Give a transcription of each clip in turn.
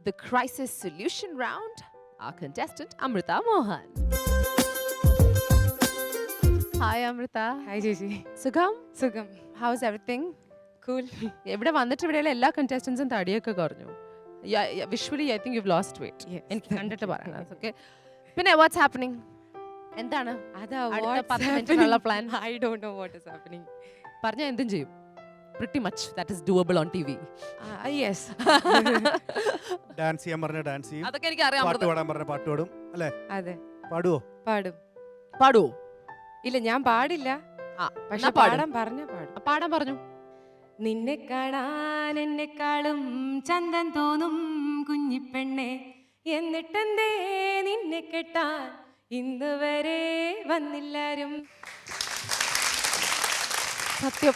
the crisis solution round, our contestant Amrita Mohan. Hi Amrita. Hi Gigi. Sugam? Sugam. How's everything? Cool. ഇവിടെ വന്നിട്ട് ഇവിടെയുള്ള എല്ലാ കണ്ടസ്റ്റൻസും തടിയൊക്കെ കുറഞ്ഞു. Visually I think you lost weight. Yes. എനിക്ക് കണ്ടിട്ട് പറയണം. ഓക്കെ. പിന്നെ വാട്ട്സ് ഹാപ്പനിങ്? എന്താണ് Ada, അടുത്ത what's 10 happening? മിനിറ്റിനുള്ള plan? I don't know what is happening. പറഞ്ഞാൽ എന്തും ചെയ്യും. Pretty much that is doable on TV. Yes. Dance ചെയ്യാൻ പറഞ്ഞ ഡാൻസ് ചെയ്യും, അതൊക്കെ എനിക്ക് അറിയാം. പാട്ട് പാടാൻ പറഞ്ഞ പാട്ട് പാടും അല്ലേ? അതെ. പാടുവോ? പാടും. പാടുവോ? ഇല്ല, ഞാൻ പാടില്ല. പക്ഷെ പാടാൻ പാടും. പാടാൻ പറഞ്ഞു. നിന്നെ കാണാൻ എന്നെക്കാളും ചന്തം തോന്നും കുഞ്ഞിപ്പെണ്ണെ, എന്നിട്ടെന്തേ നിന്നെ കെട്ടാൻ ഇന്ന് വരെ വന്നില്ലാരും. സത്യം.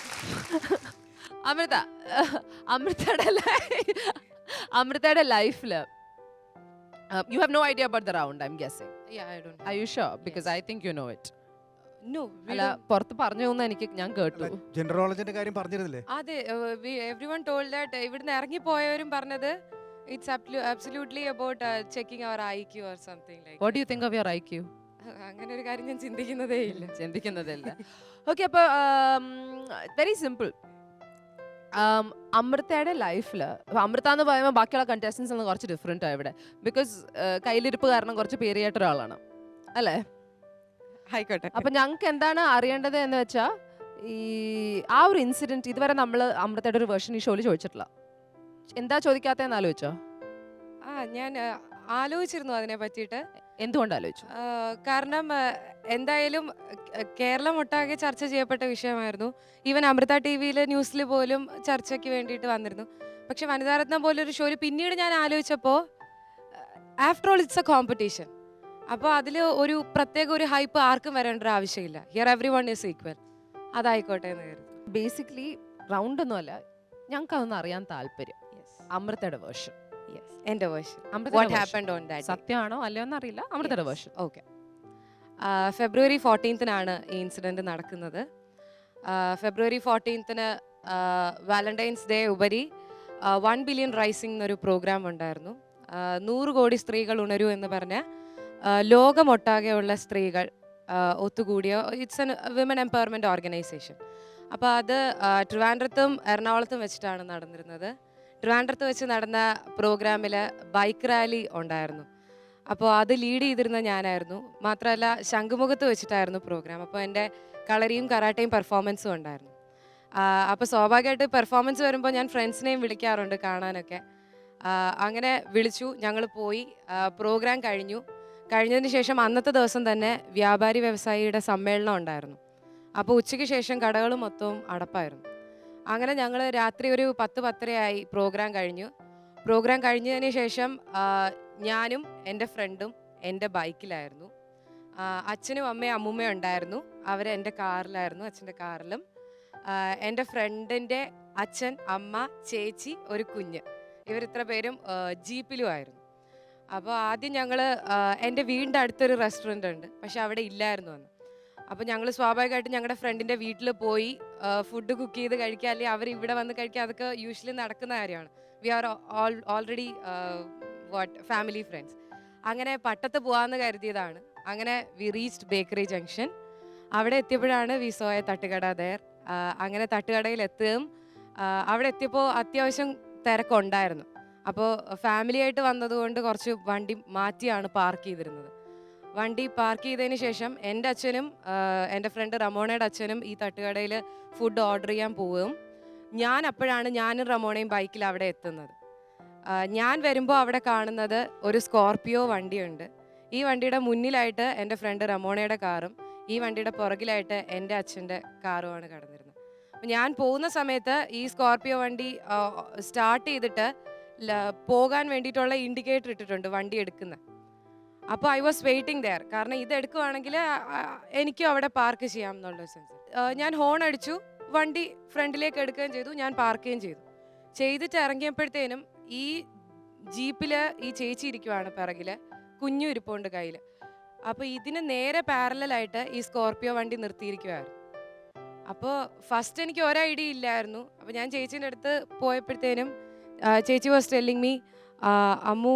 അമൃതയുടെ ലൈഫില് you have no idea about the round, I'm guessing. Yeah, I don't. Are you sure? Because Yes. I think you know it. No, we അല്ല, don't. പുറത്ത് പറഞ്ഞു എനിക്ക് ഞാൻ കേട്ടു. ജനറൽ നോളജിന്റെ കാര്യം പറഞ്ഞിരുന്നില്ലേ? അതെ, everyone told that ഇവിടുന്ന് ഇറങ്ങി പോയവരും പറഞ്ഞത് it's absolutely about checking our IQ or something like. What do you think of your IQ? അങ്ങനെ ഒരു കാര്യം ഞാൻ ചിന്തിക്കുന്നതേ ഇല്ല. ചിന്തിക്കുന്നതല്ല. ഓക്കെ, അപ്പോൾ വെരി സിമ്പിൾ. അമൃതയുടെ ലൈഫിൽ അമൃത എന്ന് പറയുമ്പോൾ ബാക്കിയുള്ള കണ്ടസ്റ്റൻസ് ഒന്ന് കുറച്ച് ഡിഫറെൻ്റ് ആണ് ഇവിടെ. ബിക്കോസ് കയ്യിലിരിപ്പ് കാരണം കുറച്ച് പേരിയായിട്ട ഒരാളാണ് അല്ലേ? ആയിക്കോട്ടെ. അപ്പം ഞങ്ങൾക്ക് എന്താണ് അറിയേണ്ടത് എന്ന് വെച്ചാൽ, ഈ ആ ഒരു ഇൻസിഡൻറ്റ് ഇതുവരെ നമ്മൾ അമൃതയുടെ ഒരു വേർഷൻ ഈ ഷോയിൽ ചോദിച്ചിട്ടില്ല. എന്താ ചോദിക്കാത്തതെന്ന് ആലോചിച്ചോ? ഞാൻ ആലോചിച്ചിരുന്നു അതിനെ പറ്റിയിട്ട്. എന്തുകൊണ്ട് ആലോചിച്ചു? കാരണം എന്തായാലും കേരളം ഒട്ടാകെ ചർച്ച ചെയ്യപ്പെട്ട വിഷയമായിരുന്നു. ഈവൻ അമൃത TV-യിൽ ന്യൂസിൽ പോലും ചർച്ചയ്ക്ക് വേണ്ടിയിട്ട് വന്നിരുന്നു. പക്ഷെ വനിതാരത്നം പോലൊരു ഷോയിൽ പിന്നീട് ഞാൻ ആലോചിച്ചപ്പോൾ, after all it's A competition. അപ്പോൾ അതിൽ ഒരു പ്രത്യേക ഒരു ഹൈപ്പ് ആർക്കും വരേണ്ട ഒരു ആവശ്യമില്ല. Here everyone is equal. അതായിക്കോട്ടെ എന്ന് കരുതി. ബേസിക്കലി റൗണ്ടൊന്നുമല്ല, ഞങ്ങൾക്ക് അതൊന്നും അറിയാൻ താല്പര്യം. അമൃതയുടെ വേർഷൻ. എൻ്റെ version. What What happened on that day? സത്യമാണോ അല്ലയോ എന്നറിയില്ല. അമൃതയുടെ വേർഷൻ. ഓക്കെ. ഫെബ്രുവരി 14 ഈ ഇൻസിഡൻറ്റ് നടക്കുന്നത്. ഫെബ്രുവരി 14 വാലന്റൈൻസ് ഡേ ഉപരി 1 ബില്യൺ റൈസിംഗ് എന്നൊരു പ്രോഗ്രാം ഉണ്ടായിരുന്നു. 100 കോടി സ്ത്രീകൾ ഉണരൂ എന്ന് പറഞ്ഞ ലോകമൊട്ടാകെയുള്ള സ്ത്രീകൾ ഒത്തുകൂടിയ it's an women empowerment organisation. അപ്പോൾ അത് ട്രിവാൻഡ്രത്തും എറണാകുളത്തും വെച്ചിട്ടാണ് നടന്നിരുന്നത്. ട്രിവാൻഡ്രത്ത് വെച്ച് നടന്ന പ്രോഗ്രാമിൽ ബൈക്ക് റാലി ഉണ്ടായിരുന്നു. അപ്പോൾ അത് ലീഡ് ചെയ്തിരുന്ന ഞാനായിരുന്നു. മാത്രമല്ല ശംഖുമുഖത്ത് വെച്ചിട്ടായിരുന്നു പ്രോഗ്രാം. അപ്പോൾ എൻ്റെ കളരിയും കരാട്ടയും പെർഫോമൻസും ഉണ്ടായിരുന്നു. അപ്പോൾ സ്വാഭാവികമായിട്ട് പെർഫോമൻസ് വരുമ്പോൾ ഞാൻ ഫ്രണ്ട്സിനെയും വിളിക്കാറുണ്ട് കാണാനൊക്കെ. അങ്ങനെ വിളിച്ചു, ഞങ്ങൾ പോയി. പ്രോഗ്രാം കഴിഞ്ഞതിന് ശേഷം അന്നത്തെ ദിവസം തന്നെ വ്യാപാരി വ്യവസായിയുടെ സമ്മേളനം ഉണ്ടായിരുന്നു. അപ്പോൾ ഉച്ചയ്ക്ക് ശേഷം കടകൾ മൊത്തവും അടപ്പായിരുന്നു. അങ്ങനെ ഞങ്ങൾ രാത്രി ഒരു 10-10:30 പ്രോഗ്രാം കഴിഞ്ഞതിന് ശേഷം ഞാനും എൻ്റെ ഫ്രണ്ടും എൻ്റെ ബൈക്കിലായിരുന്നു. അച്ഛനും അമ്മയും അമ്മൂമ്മയും ഉണ്ടായിരുന്നു. അവർ എൻ്റെ കാറിലായിരുന്നു, അച്ഛൻ്റെ കാറിലും. എൻ്റെ ഫ്രണ്ടിൻ്റെ അച്ഛൻ, അമ്മ, ചേച്ചി, ഒരു കുഞ്ഞ്, ഇവരിത്ര പേരും ജീപ്പിലുമായിരുന്നു. അപ്പോൾ ആദ്യം ഞങ്ങൾ എൻ്റെ വീടിൻ്റെ അടുത്തൊരു റെസ്റ്റോറൻ്റ് ഉണ്ട്, പക്ഷെ അവിടെ ഇല്ലായിരുന്നു അന്ന്. അപ്പോൾ ഞങ്ങൾ സ്വാഭാവികമായിട്ടും ഞങ്ങളുടെ ഫ്രണ്ടിൻ്റെ വീട്ടിൽ പോയി ഫുഡ് കുക്ക് ചെയ്ത് കഴിക്കുക, അല്ലെങ്കിൽ അവർ ഇവിടെ വന്ന് കഴിക്കുക, അതൊക്കെ യൂഷ്വലി നടക്കുന്ന കാര്യമാണ്. We are already family friends. അങ്ങനെ പട്ടത്ത് പോകാമെന്ന് കരുതിയതാണ്. അങ്ങനെ വി റീച്ച്ഡ് ബേക്കറി ജംഗ്ഷൻ. അവിടെ എത്തിയപ്പോഴാണ് വി സോ എ തട്ടുകട ദെയർ. അങ്ങനെ തട്ടുകടയിൽ എത്തുകയും അവിടെ എത്തിയപ്പോൾ അത്യാവശ്യം തിരക്കുണ്ടായിരുന്നു. അപ്പോൾ ഫാമിലി ആയിട്ട് വന്നതുകൊണ്ട് കുറച്ച് വണ്ടി മാറ്റിയാണ് പാർക്ക് ചെയ്തിരുന്നത്. വണ്ടി പാർക്ക് ചെയ്തതിന് ശേഷം എൻ്റെ അച്ഛനും എൻ്റെ ഫ്രണ്ട് റമോണയുടെ അച്ഛനും ഈ തട്ടുകടയിൽ ഫുഡ് ഓർഡർ ചെയ്യാൻ പോവുകയും ഞാനും റമോണയും ബൈക്കിൽ അവിടെ എത്തുന്നത്. ഞാൻ വരുമ്പോൾ അവിടെ കാണുന്നത് ഒരു സ്കോർപിയോ വണ്ടിയുണ്ട്. ഈ വണ്ടിയുടെ മുന്നിലായിട്ട് എൻ്റെ ഫ്രണ്ട് റമോണയുടെ കാറും ഈ വണ്ടിയുടെ പുറകിലായിട്ട് എൻ്റെ അച്ഛൻ്റെ കാറുമാണ് കിടന്നിരുന്നത്. അപ്പം ഞാൻ പോകുന്ന സമയത്ത് ഈ സ്കോർപിയോ വണ്ടി സ്റ്റാർട്ട് ചെയ്തിട്ട് പോകാൻ വേണ്ടിയിട്ടുള്ള ഇൻഡിക്കേറ്റർ ഇട്ടിട്ടുണ്ട് വണ്ടി എടുക്കുന്ന. അപ്പോൾ ഐ വാസ് വെയിറ്റിംഗ് ദെയർ. കാരണം ഇത് എടുക്കുവാണെങ്കിൽ എനിക്കും അവിടെ പാർക്ക് ചെയ്യാം എന്നുള്ള സെൻസ്. ഞാൻ ഹോൺ അടിച്ചു, വണ്ടി ഫ്രണ്ടിലേക്ക് എടുക്കുകയും ചെയ്തു, ഞാൻ പാർക്കുകയും ചെയ്തിട്ട് ഇറങ്ങിയപ്പോഴത്തേനും ഈ ജീപ്പിൽ ഈ ചേച്ചി ഇരിക്കുവാണ് പിറകിൽ, കുഞ്ഞു ഇരിപ്പുണ്ട് കയ്യിൽ. അപ്പോൾ ഇതിന് നേരെ പാരലായിട്ട് ഈ സ്കോർപിയോ വണ്ടി നിർത്തിയിരിക്കുമായിരുന്നു. അപ്പോൾ ഫസ്റ്റ് എനിക്ക് ഒരു ഐഡിയ ഇല്ലായിരുന്നു. അപ്പോൾ ഞാൻ ചേച്ചീൻ്റെ അടുത്ത് പോയപ്പോഴത്തേനും ചേച്ചി വാസ് ടെല്ലിങ് മീ അമ്മു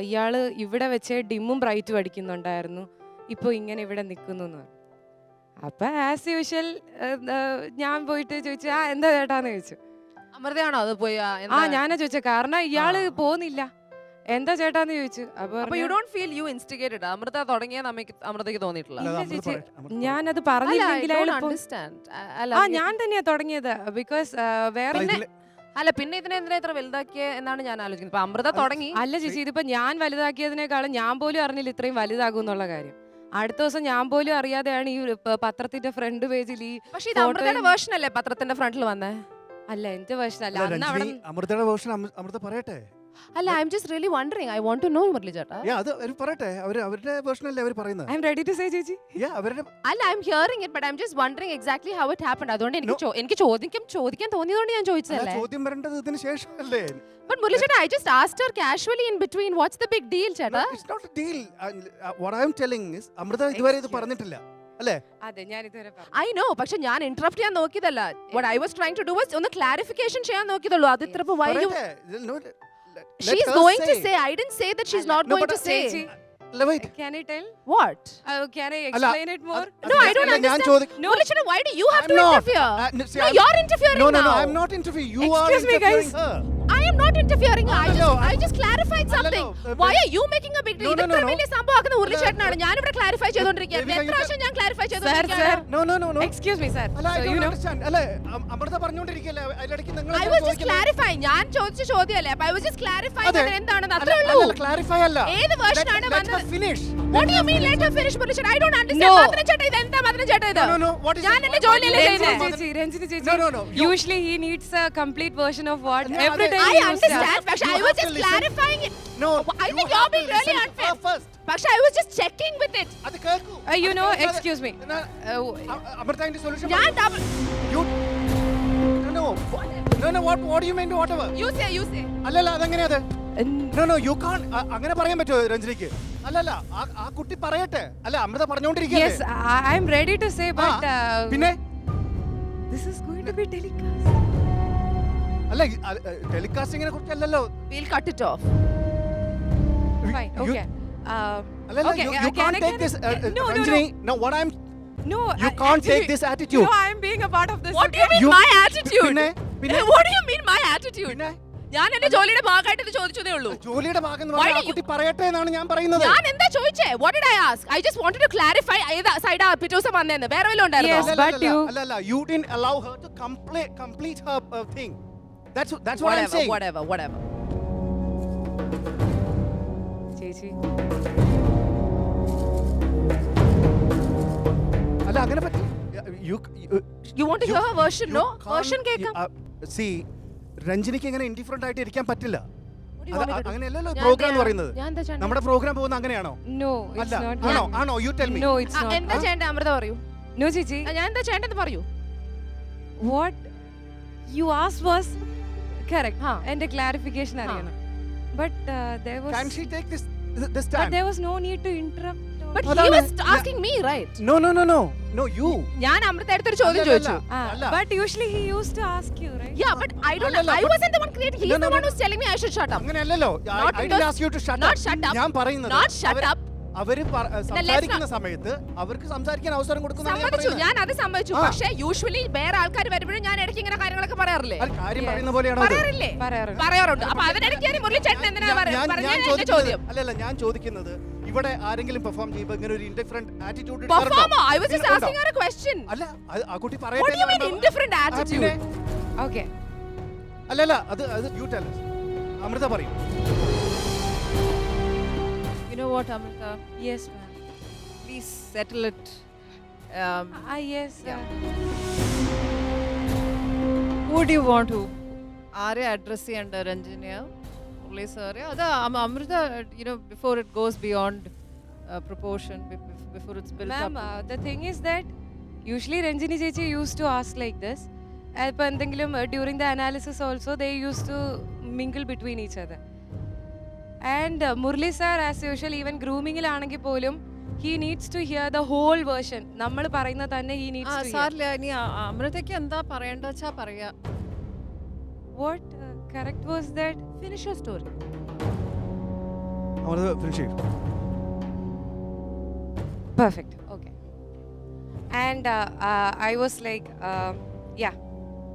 ഇയാള് ഇവിടെ വെച്ച് ഡിമ്മും ബ്രൈറ്റും അടിക്കുന്നുണ്ടായിരുന്നു, ഇപ്പോൾ ഇങ്ങനെ ഇവിടെ നിൽക്കുന്നു എന്ന് പറഞ്ഞു. അപ്പം ആസ് യൂഷ്വൽ ഞാൻ പോയിട്ട് ചോദിച്ചു, എന്താ ചേട്ടാന്ന് ചോദിച്ചു. അമൃതയാണോ അത് പോയി ഞാനാ ചോദിച്ചത്, കാരണം ഇയാള് പോകുന്നില്ല, എന്താ ചേട്ടാന്ന് ചോദിച്ചു. അപ്പൊ you don't feel you instigated? Amrita തുടങ്ങിയ അമൃതയ്ക്ക് തോന്നിയിട്ടില്ല? അല്ല, അത് ഇല്ല അമൃത ചേച്ചി, പറയട്ടെ, അമൃത ഞാനത് പറഞ്ഞില്ലെങ്കിൽ അയാൾ അണ്ടർസ്റ്റാൻഡ്. ഞാൻ തന്നെയാ തുടങ്ങിയത്. ബിക്കോസ് വേറെ ഇതില് അല്ല, പിന്നെ ഇതിനെന്തിനാ ഇത്ര വലുതാക്കിയ എന്നാണ് ഞാൻ ആലോചിക്കുന്നത്. ഇപ്പൊ അമൃത തുടങ്ങി. അല്ല ചേച്ചി, ഇതിപ്പോ ഞാൻ വലുതാക്കിയതിനേക്കാളും ഞാൻ പോലും അറിഞ്ഞില്ല ഇത്രയും വലുതാകും എന്നുള്ള കാര്യം. അടുത്ത ദിവസം ഞാൻ പോലും അറിയാതെയാണ് ഈ പത്രത്തിന്റെ ഫ്രണ്ട് പേജിൽ ഈ പക്ഷെ ഇത് അമൃതയുടെ വേർഷൻ അല്ലേ പത്രത്തിന്റെ ഫ്രണ്ടിൽ വന്നേ? അല്ല എന്റെ വേർഷൻ അല്ല. അല്ല, അന്ന് അവിടെ രഞ്ജിനി അമൃതയുടെ വേർഷൻ അമൃത പറയട്ടെ. അല്ല, I'm just really wondering. I want to know Murali ചേട്ടാ. അത് അവർ പറയട്ടെ, അവരുടെ വേർഷൻ അല്ലേ അവർ പറയുന്നത്. I'm ready to say ചേച്ചി. അവരുടെ അല്ല, I'm hearing it but I'm just wondering exactly how it happened. അതുകൊണ്ട് എനിക്ക് ചോദിക്കാൻ തോന്നിയതുകൊണ്ട് ഞാൻ ചോദിച്ചതല്ലേ. ചോദ്യം വരേണ്ടത് ഇതിന് ശേഷമല്ലേ. But മുരളി ചേട്ടാ, I just asked her casually in between. What's the big deal ചേട്ടാ? It's not a deal. What I am telling is Amrita ഇതുവരെ ഇത് പറഞ്ഞിട്ടില്ല അല്ലേ? അതെ, ഞാൻ ഇതുവരെ I know, പക്ഷെ ഞാൻ ഇന്ററപ്റ്റ് ചെയ്യാൻ നോക്കിയതല്ല. What I was trying to do was ഒന്ന് ക്ലാരിഫിക്കേഷൻ ചെയ്യാൻ നോക്കിയതുള്ളൂ. അത് ഇത്ര why you she is going to say. I didn't say that she's not going to say. Can I tell? What? Can I explain it more? No, I don't understand. No. Muruli Chetta, why do you have I'm to not. interfere? No, you're interfering No, now. I'm not interfering. You are Excuse me, interfering guys. her. I am not interfering. Hello, I just clarified something. Why are you making a big deal? No, ഇത്ര വലിയ സംഭവമാക്കുന്ന മുരളി ചേട്ടനാണ്. ഞാൻ ഇവിടെ clarify ചെയ്തോണ്ടിരിക്കുകയാണ്. എത്ര പ്രാവശ്യം ഞാൻ clarify ചെയ്തോണ്ടിരിക്കുകയാണ്. No. Excuse me, sir. അല്ല, I So, you don't know. understand. അല്ല, അമൃത പറഞ്ഞുകൊണ്ടിരിക്കുകയല്ലേ, അതിലിടയ്ക്ക് നിങ്ങൾ I was just clarifying. ഞാൻ ചോദിച്ച ചോദ്യമല്ലേ. അപ്പൊ I was just clarifying അതെ. അത് എന്താണെന്ന് അത്രേ ഉള്ളൂ. അല്ല, clarify അല്ല. ഏത് version ആണ് Let her വന്നത്? finish. What do you mean let her finish, Murali ചേട്ടാ? I don't understand. No. മധുരൻ ചേട്ടാ, ഇത് എന്താ മധുരൻ ചേട്ടാ ഇത്? No. What is ഞാൻ it? എന്റെ ജോലിയല്ലേ What- ചെയ്യുന്നത്? രഞ്ജിനി ചേച്ചി. No. Usually he needs a complete version of what No, every അതെ. time I he used to understand. ask. പക്ഷെ You I was have to just listen. clarifying it. No. I you think have you're to being really listen unfair. her first. പക്ഷെ I was just checking with it. അത് കേൾക്കൂ. You അത് know, കേൾക്കാതെ- excuse me. Amrita അതിന്റെ solution ഞാൻ പറഞ്ഞു. No. What do you mean whatever? you say. അല്ലല്ല, അതെങ്ങനെയാ അത്? No, you can't. അങ്ങനെ പറയാൻ പറ്റുമോ രഞ്ജിനിക്ക്? അല്ലല്ല, ആ കുട്ടി പറയട്ടെ. അല്ല, Amrita Yes, പറഞ്ഞുകൊണ്ടിരിക്കുകയല്ലേ. I'm ready to say, but പിന്നെ this is going to be telecast. അല്ല, ടെലികാസ്റ്റിങ്ങിനെ കുറിച്ചല്ലല്ലോ. We'll cut it off. Fine, You- okay. അല്ലല്ല, Okay, you can can't I- take this. No. Ranjini, no, what I'm No, you can't take this attitude. No, I'm being a part of this. What do you mean You- my attitude? പിന്നെ What do you mean my attitude? പിന്നെ ഞാൻ എന്റെ ജോലിയുടെ ഭാഗമായിട്ട് ഇത് ചോദിച്ചതേ ഉള്ളൂ. ജോലിയുടെ ഭാഗം എന്ന് Why പറഞ്ഞാൽ do ആ കുട്ടി പറയട്ടെ എന്നാണ് ഞാൻ പറയുന്നത്. ഞാൻ എന്താ ചോദിച്ചേ? What did I ask? I just wanted to clarify ഏതാ സൈഡാ പിറ്റേ ദിവസം വന്നേന്ന്. വേറെ വല്ലതും ഉണ്ടായിരുന്നോ? Yes, but you- അല്ലല്ല, you didn't allow her to complete her thing. That's what I'm saying. Whatever. ചേച്ചി, അല്ല, അങ്ങനെ പറ്റി. You want to hear her version? No? Version കേൾക്കാം. See, രഞ്ജിനിക്ക് ഇങ്ങനെ ഇൻഡിഫറന്റ് ആയിട്ട് ഇരിക്കാൻ പറ്റില്ല. What do you want me to do? അങ്ങനെയല്ലല്ലോ ഞാൻ പ്രോഗ്രാം എന്ന് എന്താ- പറയുന്നത്. ഞാൻ എന്താ ചെയ്യണ്ടേ? നമ്മുടെ പ്രോഗ്രാം പോകുന്ന അങ്ങനെയാണോ? no, it's അല്ല, not. ആണോ? You tell me. No, it's not. എന്താ ചെയ്യണ്ടേ അമൃത പറയൂ. No, ചേച്ചി. ഞാൻ എന്താ ചെയ്യേണ്ടത് പറയൂ. What you asked was correct. ഹാ. എന്റെ clarification അറിയണം. But there was Can she take this but time? there was no need to interrupt. But he അതാണ്. was asking me, right? No, you. ഞാൻ അമൃത അടുത്തൊരു ചോദ്യം അല്ലല്ല. ചോദിച്ചു. അല്ല. But usually he used to ask you, right? Yeah, but I don't. അല്ലല്ല, I but- wasn't the one creating. He's No, the no, one no. who's telling me I should shut up. അങ്ങനെയല്ലല്ലോ. Not I didn't because- ask you to shut Not up. shut up. ഞാൻ പറയുന്നത് Not shut up. അവര് സംസാരിക്കുന്ന സമയത്ത് അവർക്ക് സംസാരിക്കാൻ അവസരം കൊടുക്കുന്നതാണ് ഞാൻ സമ്മതിച്ചു. പറയുന്നത്. ഞാൻ അത് സമ്മതിച്ചു. ആ. പക്ഷേ യൂഷ്വലി വേറെ ആൾക്കാർ വരുമ്പോഴും ഞാൻ ഇടയ്ക്ക് ഇങ്ങനെ കാര്യങ്ങളൊക്കെ പറയാറില്ലേ? അത് കാര്യം പറയുന്ന പോലെയാണോ അത്? പറയാറില്ലേ? പറയാറുണ്ട്. പറയാറുണ്ട്. അപ്പൊ അതിനിടയ്ക്ക് ഞാൻ മുരളി ചേട്ടൻ എന്തിനാ ഞാൻ പറഞ്ഞ എന്റെ ചോദിക്കുന്നത്- ചോദ്യം? അല്ലല്ല, ഞാൻ ചോദിക്കുന്നത് ഇവിടെ ആരെങ്കിലും പെർഫോം ചെയ്യുമ്പോൾ ഇങ്ങനെ ഒരു indifferent attitude Performer. I was just asking her a question. അല്ല, ആ കുട്ടി What do you mean പറയട്ടെ. indifferent attitude? Okay. അല്ലല്ല, അത് യു ടെൽ അമൃത പറയും. You know what, Amrita? Yes, ma'am. Please settle it. Yes. Who do you want to? ആരെ address ചെയ്യേണ്ട? രഞ്ജിനിയോ Murali sir? അത് Amrita, before it goes beyond proportion, before it's built Ma'am, up. the thing is that usually Ranjini ചേച്ചി used to ask like this. ഇപ്പൊ എന്തെങ്കിലും during the analysis also they used to mingle between each other. And Murli sir, as usual, even grooming-ലാണെങ്കിൽ പോലും he needs to hear the whole version. നമ്മൾ പറയുന്ന തന്നെ he needs to hear. സാറില്ല, ഇനി അമൃതയ്ക്ക് എന്താ പറയേണ്ട വെച്ചാ പറയാ. What correct was that? Finish your story. Amrita finish ചെയ്യും. Perfect. Okay. And I was like, yeah,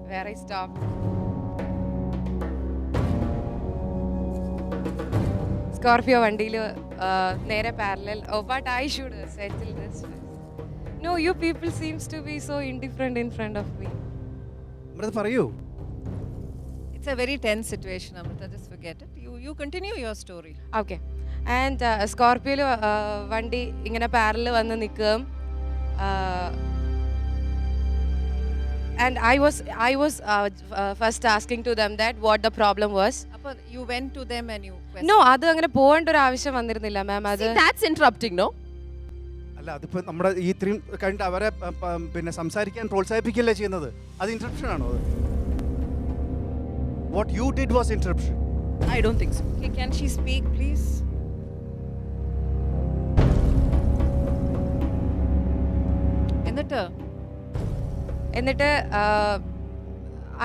where I stopped. Scorpio വണ്ടിയിൽ നേരെ parallel. Oh, but I should settle this first. No, you people seems to be so indifferent in front of me. Amrita പറയൂ. It's a very tense situation, Amrita. Just forget it. You continue your story. Okay. And സ്കോർപ്പിയോയിൽ വണ്ടി ഇങ്ങനെ parallel വന്ന് നിൽക്കുകയും and I was first asking to them that what the problem was. Appa you went to them and you questioned. No, അത് അങ്ങനെ പോകേണ്ട ഒരു ആവശ്യം വന്നിരുന്നില്ല മാം. അത് See, that's interrupting, no? അല്ല, അതിപ്പോൾ നമ്മുടെ ഈ ഇത്രയും കഴിഞ്ഞിട്ട് അവരെ പിന്നെ സംസാരിക്കാൻ പ്രോത്സാഹിപ്പിക്കുകയല്ലേ ചെയ്യുന്നത്? അത് ഇൻട്രപ്ഷൻ ആണോ? What you did was interruption. I don't think so. Okay, can she speak, please? എന്നിട്ട്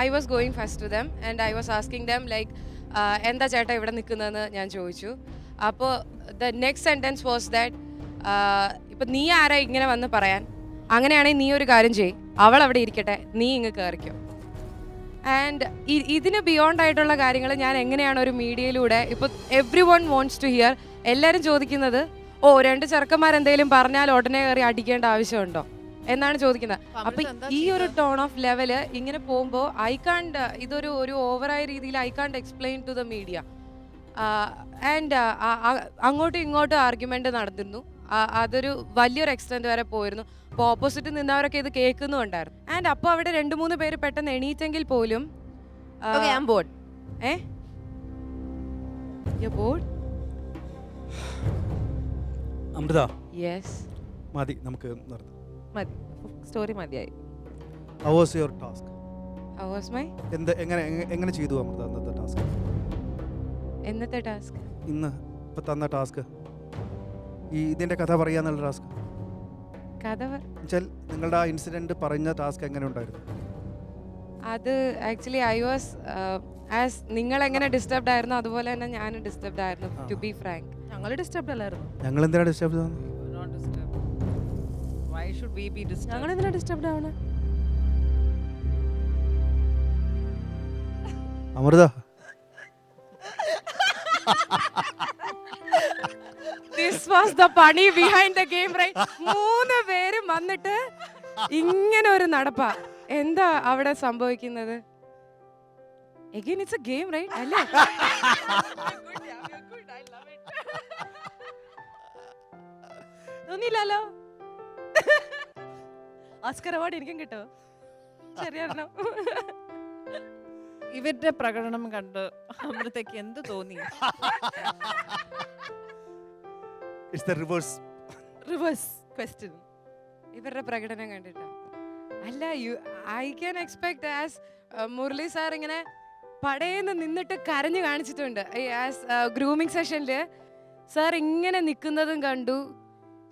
I was going first to them and I was asking them like എന്താ ചേട്ടാ ഇവിടെ നിൽക്കുന്നതെന്ന് ഞാൻ ചോദിച്ചു. അപ്പോൾ the next sentence was that ഇപ്പം നീ ആരാ ഇങ്ങനെ വന്ന് പറയാൻ, അങ്ങനെയാണെങ്കിൽ നീ ഒരു കാര്യം ചെയ്യ്, അവൾ അവിടെ ഇരിക്കട്ടെ, നീ ഇങ്ങ് കയറിക്കോ. ആൻഡ് ഇതിന് ബിയോണ്ട് ആയിട്ടുള്ള കാര്യങ്ങൾ ഞാൻ എങ്ങനെയാണ് ഒരു മീഡിയയിലൂടെ ഇപ്പോൾ everyone wants to hear, എല്ലാവരും ചോദിക്കുന്നത് ഓ രണ്ട് ചെറുക്കന്മാരെന്തെങ്കിലും പറഞ്ഞാൽ ഉടനെ കയറി അടിക്കേണ്ട ആവശ്യമുണ്ടോ എന്നാണ് ചോദിക്കുന്നത്. അപ്പൊ ഈ ഒരു ടോൺ ഓഫ് ലെവല് ഇങ്ങനെ പോകുമ്പോൾ ഐ കാണ്ട് ഇതൊരു ഓവറായ രീതിയിൽ I can't explain to the media. And അങ്ങോട്ടും ഇങ്ങോട്ടും ആർഗ്യുമെന്റ് നടന്നിരുന്നു. അതൊരു വലിയൊരു എക്സ്റ്റെൻറ്റ് വരെ പോയിരുന്നു. അപ്പോൾ ഓപ്പോസിറ്റ് നിന്നവരൊക്കെ ഇത് കേൾക്കുന്നുണ്ടായിരുന്നു. ആൻഡ് അപ്പോൾ അവിടെ 2-3 പേര് പെട്ടെന്ന് എണീറ്റെങ്കിൽ പോലും Okay, I'm bored. You're bored? Amrita Yes. മതി, നമുക്ക് നിർത്താം. മതി, സ്റ്റോറി മതിയായി. How was your task? How was my എങ്ങനെ ചെയ്തു അമൃത അന്നത്തെ ടാസ്ക്? എന്നത്തെ ടാസ്ക്? ഇന്ന് ഇപ്പൊ തന്ന ടാസ്ക്, ഈ ഇതിന്റെ കഥ പറയാന്നുള്ള ടാസ്ക്. കഥ വെച്ചാൽ നിങ്ങളുടെ ആ ഇൻസിഡന്റ് പറഞ്ഞ ടാസ്ക് എങ്ങനെ ഉണ്ടായിരുന്നു? അത് ആക്ച്വലി ഐ വാസ് ആസ് നിങ്ങൾ എങ്ങനെ ഡിസ്റ്റർബ്ഡ് ആയിരുന്നു അതുപോലെ തന്നെ ഞാൻ ഡിസ്റ്റർബ്ഡ് ആയിരുന്നു, ടു ബി ഫ്രാങ്ക്. ഞങ്ങൾ ഡിസ്റ്റർബ്ഡ് അല്ലായിരുന്നു. ഞങ്ങൾ എന്തിനാ ഡിസ്റ്റർബ് ചെയ്തത്? You were not disturbed. Why should we be disturbed? ഞങ്ങൾ എന്തിനാ ഡിസ്റ്റർബ്ഡ് ആവണേ? Amrutha, This was the funny behind the game, right? 3 പേര് വന്നിട്ട് ഇങ്ങനെ ഒരു നടപ്പാ. എന്താ അവിടെ സംഭവിക്കുന്നത്? Again, it's a game, right? അല്ലേ? തോന്നിയില്ലല്ലോ. ഓസ്കർ അവാർഡ് എനിക്കും കിട്ടോ? ശരിയാണോ? ഇവരുടെ പ്രകടനം കണ്ട് അമൃതയ്ക്ക് എന്ത് തോന്നി? It's the reverse question. ഇവരുടെ പ്രകടനം കണ്ടിട്ടാ? അല്ല, I can expect as Murali sir ഇങ്ങനെ പടയെന്ന് നിന്നിട്ട് കരഞ്ഞു കാണിച്ചിട്ടുണ്ട്. ആസ് ഗ്രൂമിങ് സെഷനിൽ സാർ ഇങ്ങനെ നിൽക്കുന്നതും കണ്ടു.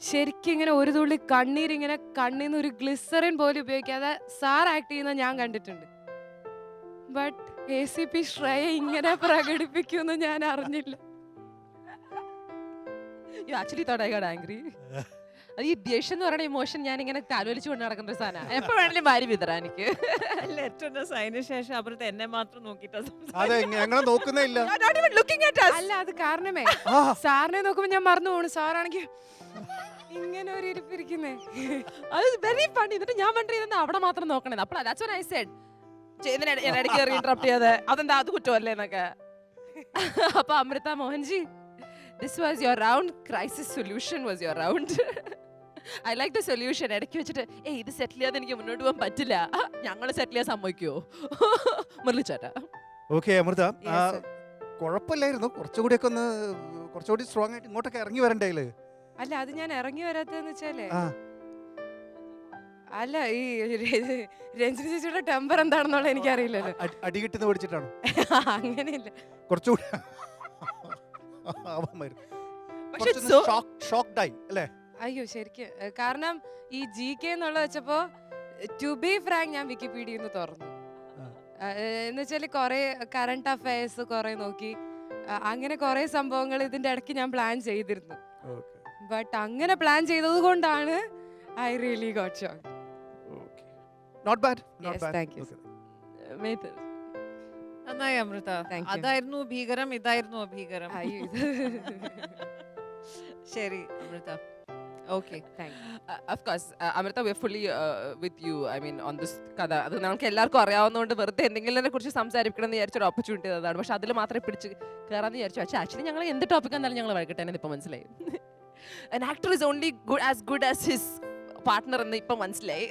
ശരിക്കും ഇങ്ങനെ ഒരു തുള്ളി കണ്ണീരിങ്ങനെ കണ്ണീന്ന് ഒരു ഗ്ലിസറിൻ പോലും ഉപയോഗിക്കാതെ സാർ ആക്ട് ചെയ്യുന്നത് ഞാൻ കണ്ടിട്ടുണ്ട്. ബട്ട് ACP ശ്രേയ ഇങ്ങനെ പ്രകടിപ്പിക്കുമെന്ന് ഞാൻ അറിഞ്ഞില്ല. You actually thought I got angry. ഈ ദേഷ്യം എന്ന് പറയുന്ന ഇമോഷൻ ഞാൻ ഇങ്ങനെ താലോലിച്ചു കൊണ്ട് നടക്കുന്ന ഒരു സാധനം. എപ്പോ വേണമെങ്കിലും മാരി വിതറാ എനിക്ക്. അതിന് ശേഷം അമൃത എന്നെ മാത്രം നോക്കിട്ടാ അതെ, ഞങ്ങളെ നോക്കുന്നേ ഇല്ല. അല്ല, അത് കാരണമേ സാറിനെ നോക്കുമ്പോ ഞാൻ മറന്നു പോണു. സാറാണെങ്കിൽ ഇങ്ങനെ ഒരു ഇരിപ്പിരിക്കുന്നേ. അത് വെരി ഫണ്ണി. എന്നിട്ട് ഞാൻ വണ്ടി ചെയ്തെന്ന് അവിടെ മാത്രം നോക്കണേ. അപ്പോൾ ദാറ്റ്സ് വാട്ട് ഐ സെഡ്. ഇടയ്ക്ക് കയറി ഇന്ററപ്റ്റ് ചെയ്യാതെ അതെന്താ അത് കുറ്റമല്ലേ എന്നൊക്കെ. അപ്പൊ Amrita Mohanji, this was your round, crisis solution was your round. I like the solution. ഇടയ്ക്ക് വെച്ചിട്ട് ഇത് സെറ്റിൽ ചെയ്യാതെ എനിക്ക് മുന്നോട്ട് പോകാൻ പറ്റില്ല, ഞങ്ങൾ സെറ്റിൽ ചെയ്യാൻ സമ്മതിക്കുമോ മുരളി ചേട്ടാ? ഓക്കെ അമൃത, കുഴപ്പമില്ലായിരുന്നു. കുറച്ചുകൂടി സ്ട്രോങ് ആയിട്ട് ഇങ്ങോട്ടൊക്കെ ഇറങ്ങി വരണ്ടേല്. അല്ല, അത് ഞാൻ ഇറങ്ങി വരാത്തതെന്ന് വെച്ചാലേ, അല്ല ഈ രഞ്ജിനി ചേച്ചിയുടെ ടെമ്പർ എന്താണെന്നുള്ള എനിക്കറിയില്ലല്ലോ. അടി കിട്ടുന്ന പഠിച്ചിട്ടാണോ? അങ്ങനെയില്ല, കുറച്ചുകൂടി അയ്യോ ശരിക്കും. കാരണം ഈ GK എന്നുള്ള വെച്ചപ്പോ ടു ബി ഫ്രാങ്ക് ഞാൻ വിക്കിപീഡിയ തുറന്നു. എന്ന് വെച്ചാൽ കുറെ കറണ്ട് അഫയേഴ്സ് കുറെ നോക്കി. അങ്ങനെ കുറേ സംഭവങ്ങൾ ഇതിൻ്റെ ഇടയ്ക്ക് ഞാൻ പ്ലാൻ ചെയ്തിരുന്നു. ഓക്കെ ബട്ട് അങ്ങനെ പ്ലാൻ ചെയ്തത് കൊണ്ടാണ് I really got shock. Okay not bad not Yes, bad thank you. Maithil. നന്നായി അമൃത. Thank you. അതായിരുന്നു ഭീകരം, ഇതായിരുന്നു അഭീകരം. അയ്യോ, ശരി Amrita. Okay. Thank you. Of course, Amrita, we're fully with you. I mean, on this കഥ അത് നമുക്ക് എല്ലാവർക്കും അറിയാവുന്നതുകൊണ്ട് വെറുതെ എന്തെങ്കിലും കുറിച്ച് സംസാരിക്കണം എന്ന് വിചാരിച്ചൊരു ഓപ്പർച്യൂണിറ്റി അതാണ്. പക്ഷെ അതിൽ മാത്രമേ പിടിച്ച് കയറാന്ന് വിചാരിച്ചു. പക്ഷേ ആക്ച്വലി ഞങ്ങൾ എന്ത് ടോപ്പിക് എന്നാലും ഞങ്ങൾ വഴികിട്ടെ ഇപ്പം മനസ്സിലായി. An actor is only as good as his partner എന്ന് ഇപ്പം മനസ്സിലായി.